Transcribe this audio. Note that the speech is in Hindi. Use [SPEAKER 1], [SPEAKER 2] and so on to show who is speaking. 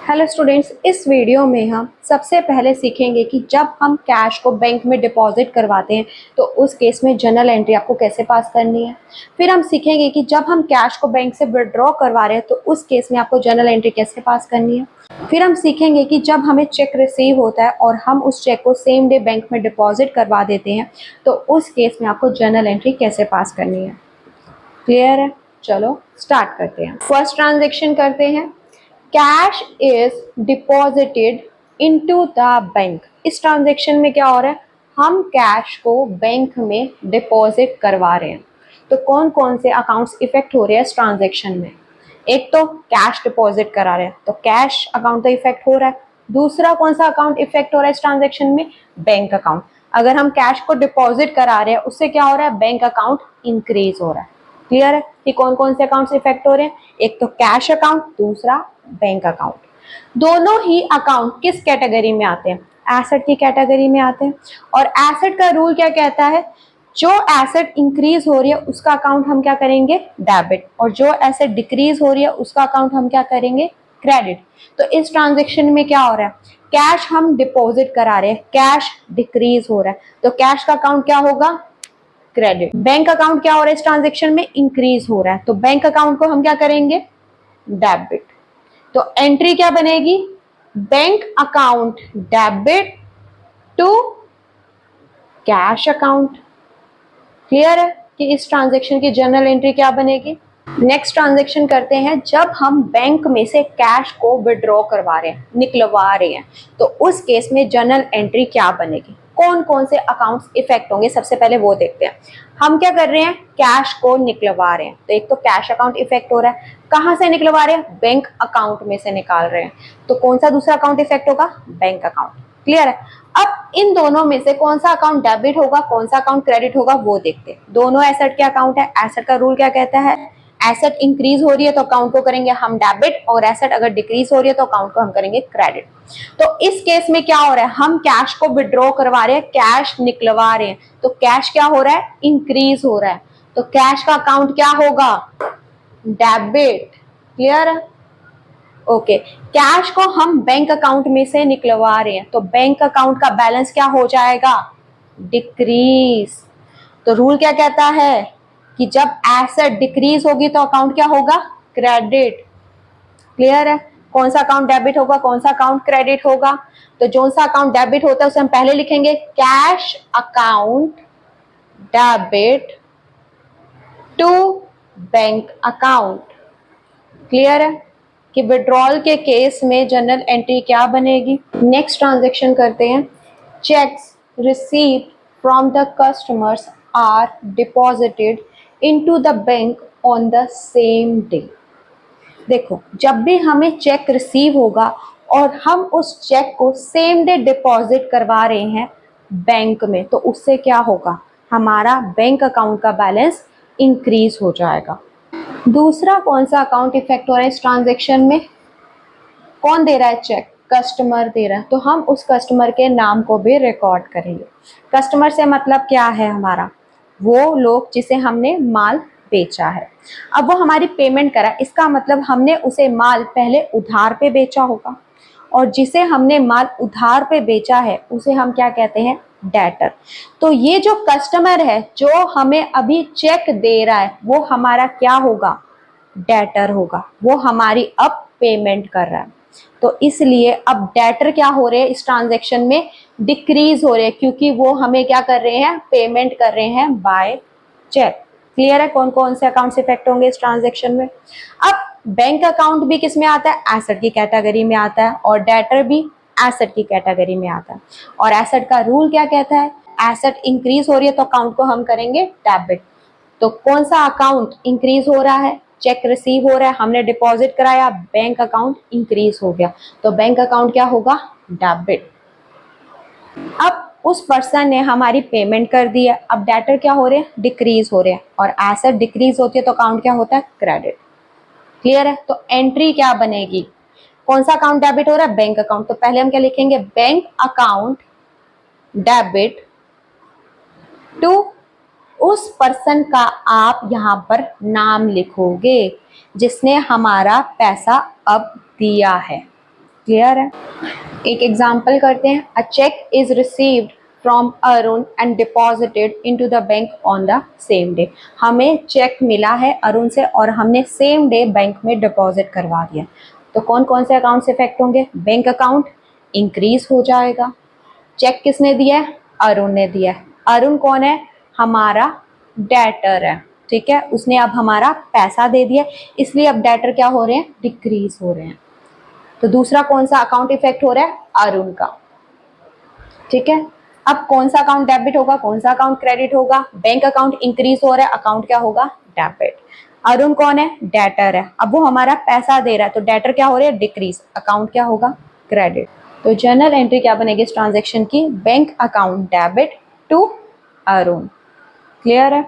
[SPEAKER 1] हेलो स्टूडेंट्स, इस वीडियो में हम सबसे पहले सीखेंगे कि जब हम कैश को बैंक में डिपॉजिट करवाते हैं तो उस केस में जर्नल एंट्री आपको कैसे पास करनी है। फिर हम सीखेंगे कि जब हम कैश को बैंक से विड्रॉ करवा रहे हैं तो उस केस में आपको जर्नल एंट्री कैसे पास करनी है। फिर हम सीखेंगे कि जब हमें चेक रिसीव होता है और हम उस चेक को सेम डे बैंक में डिपॉजिट करवा देते हैं तो उस केस में आपको जर्नल एंट्री कैसे पास करनी है। क्लियर है? चलो स्टार्ट करते हैं। फर्स्ट ट्रांजेक्शन करते हैं। Cash is deposited into the bank. इस ट्रांजेक्शन में क्या हो रहा है, हम कैश को बैंक में डिपॉजिट करवा रहे हैं। तो कौन कौन से अकाउंट्स इफेक्ट हो रहे हैं इस ट्रांजेक्शन में। एक तो कैश डिपॉजिट करा रहे हैं तो कैश अकाउंट तो इफेक्ट हो रहा है। दूसरा कौन सा अकाउंट इफेक्ट हो रहा है इस ट्रांजेक्शन में, बैंक अकाउंट। अगर हम कैश को डिपॉजिट करा रहे हैं उससे क्या हो रहा है, बैंक अकाउंट इंक्रीज हो रहा है। क्लियर है कि कौन कौन से अकाउंट्स इफेक्ट हो रहे हैं, एक तो कैश अकाउंट, दूसरा बैंक अकाउंट। दोनों ही अकाउंट किस कैटेगरी में आते हैं, एसेट की कैटेगरी में आते हैं। और एसेट का रूल क्या कहता है, जो एसेट इंक्रीज हो रही है उसका अकाउंट हम क्या करेंगे, डेबिट, और जो एसेट डिक्रीज हो रही है उसका अकाउंट हम क्या करेंगे, क्रेडिट। तो इस ट्रांजेक्शन में क्या हो रहा है, कैश हम डिपॉजिट करा रहे हैं, कैश डिक्रीज हो रहा है तो कैश का अकाउंट क्या होगा, क्रेडिट। बैंक अकाउंट क्या हो रहा है इस ट्रांजेक्शन में, इंक्रीज हो रहा है तो बैंक अकाउंट को हम क्या करेंगे, डेबिट। तो एंट्री क्या बनेगी, bank account debit to cash account. Clear है कि इस ट्रांजेक्शन की जर्नल एंट्री क्या बनेगी। नेक्स्ट ट्रांजेक्शन करते हैं। जब हम बैंक में से कैश को विड्रॉ करवा रहे हैं, निकलवा रहे हैं, तो उस केस में जर्नल एंट्री क्या बनेगी, कौन कौन से अकाउंट्स इफेक्ट होंगे, सबसे पहले वो देखते हैं। हम क्या कर रहे हैं, कैश को निकलवा रहे हैं तो एक तो कैश अकाउंट इफेक्ट हो रहा है। कहां से निकलवा रहे हैं, बैंक अकाउंट में से निकाल रहे हैं तो कौन सा दूसरा अकाउंट इफेक्ट होगा, बैंक अकाउंट। क्लियर है। अब इन दोनों में से कौन सा अकाउंट डेबिट होगा, कौन सा अकाउंट क्रेडिट होगा वो देखते हैं। दोनों एसेट के अकाउंट है। एसेट का रूल क्या कहता है, एसेट इंक्रीज हो रही है तो अकाउंट को करेंगे हम डेबिट, और एसेट अगर डिक्रीज हो रही है तो अकाउंट को हम करेंगे क्रेडिट। तो इस केस में क्या हो रहा है, हम कैश को विड्रॉ करवा रहे हैं, कैश निकलवा रहे हैं तो कैश क्या हो रहा है, इंक्रीज हो रहा है तो कैश का अकाउंट क्या होगा, डेबिट। क्लियर है। ओके, कैश को हम बैंक अकाउंट में से निकलवा रहे हैं तो बैंक अकाउंट का बैलेंस क्या हो जाएगा, डिक्रीज। तो रूल क्या कहता है कि जब एसेट डिक्रीज होगी तो अकाउंट क्या होगा, क्रेडिट। क्लियर है। कौन सा अकाउंट डेबिट होगा, कौन सा अकाउंट क्रेडिट होगा। तो जो सा अकाउंट डेबिट होता है उसे हम पहले लिखेंगे cash account debit to bank account. Clear है कि विड्रॉल के केस में जर्नल एंट्री क्या बनेगी। नेक्स्ट ट्रांजेक्शन करते हैं। Cheques received from the customers are deposited into the bank on the same day. देखो, जब भी हमें चेक रिसीव होगा और हम उस चेक को सेम डे डिपॉजिट करवा रहे हैं बैंक में तो उससे क्या होगा, हमारा बैंक अकाउंट का बैलेंस इंक्रीज हो जाएगा। दूसरा कौन सा अकाउंट इफेक्ट हो रहा है इस ट्रांजेक्शन में, कौन दे रहा है चेक, कस्टमर दे रहा है तो हम उस कस्टमर के नाम को भी रिकॉर्ड करेंगे। कस्टमर से मतलब क्या है हमारा, वो लोग जिसे हमने माल बेचा है। अब वो हमारी पेमेंट करा, इसका मतलब हमने उसे माल पहले उधार पे बेचा होगा, और जिसे हमने माल उधार पे बेचा है उसे हम क्या कहते हैं, डेटर। तो ये जो कस्टमर है जो हमें अभी चेक दे रहा है वो हमारा क्या होगा, डेटर होगा। वो हमारी अब पेमेंट कर रहा है तो इसलिए अब डेटर क्या हो रहे हैं इस ट्रांजेक्शन में, डिक्रीज हो रहे हैं क्योंकि वो हमें क्या कर रहे हैं, पेमेंट कर रहे हैं बाय चेक। क्लियर है कौन कौन से अकाउंट्स इफेक्ट होंगे इस ट्रांजेक्शन में। अब बैंक अकाउंट भी किस में आता है, एसेट की कैटेगरी में आता है, और डेटर भी एसेट की कैटेगरी में आता है। और एसेट का रूल क्या कहता है, एसेट इंक्रीज हो रही है तो अकाउंट को हम करेंगे डेबिट। तो कौन सा अकाउंट इंक्रीज हो रहा है, चेक रिसीव हो रहा है, हमने डिपॉजिट कराया, बैंक अकाउंट इंक्रीज हो गया तो बैंक अकाउंट क्या होगा, डेबिट। अब उस पर्सन ने हमारी पेमेंट कर दी है, अब डेटर क्या हो रहे हैं, डिक्रीज हो रहे हैं, और एसेट डिक्रीज होती है तो अकाउंट क्या होता है, क्रेडिट। क्लियर है। तो एंट्री क्या बनेगी, कौन सा अकाउंट डेबिट हो रहा है, बैंक अकाउंट। तो पहले हम क्या लिखेंगे, बैंक अकाउंट डेबिट टू उस पर्सन का आप यहां पर नाम लिखोगे जिसने हमारा पैसा अब दिया है। क्लियर है? एक एग्जाम्पल करते हैं। A cheque is received from Arun and deposited into the bank on the same day. हमें चेक मिला है अरुण से और हमने सेम डे बैंक में डिपॉजिट करवा दिया। तो कौन कौन से अकाउंट इफेक्ट होंगे? बैंक अकाउंट इंक्रीज हो जाएगा। चेक किसने दिया है? अरुण ने दिया है। अरुण कौन है? हमारा डेटर है, ठीक है, उसने अब हमारा पैसा दे दिया, इसलिए अब डेटर क्या हो रहे हैं? डिक्रीज हो रहे हैं। तो दूसरा कौन सा अकाउंट इफेक्ट हो रहा है? अरुण का, ठीक है। अब कौन सा अकाउंट डेबिट होगा, कौन सा अकाउंट क्रेडिट होगा? बैंक अकाउंट इंक्रीज हो रहा है, अकाउंट क्या होगा? डेबिट। अरुण कौन है? डेटर है, अब वो हमारा पैसा दे रहा है, तो डेटर क्या हो रहा है? डिक्रीज, अकाउंट क्या होगा? क्रेडिट। तो जर्नल एंट्री क्या बनेगी इस ट्रांजेक्शन की? Bank account debit to Arun. Clear है?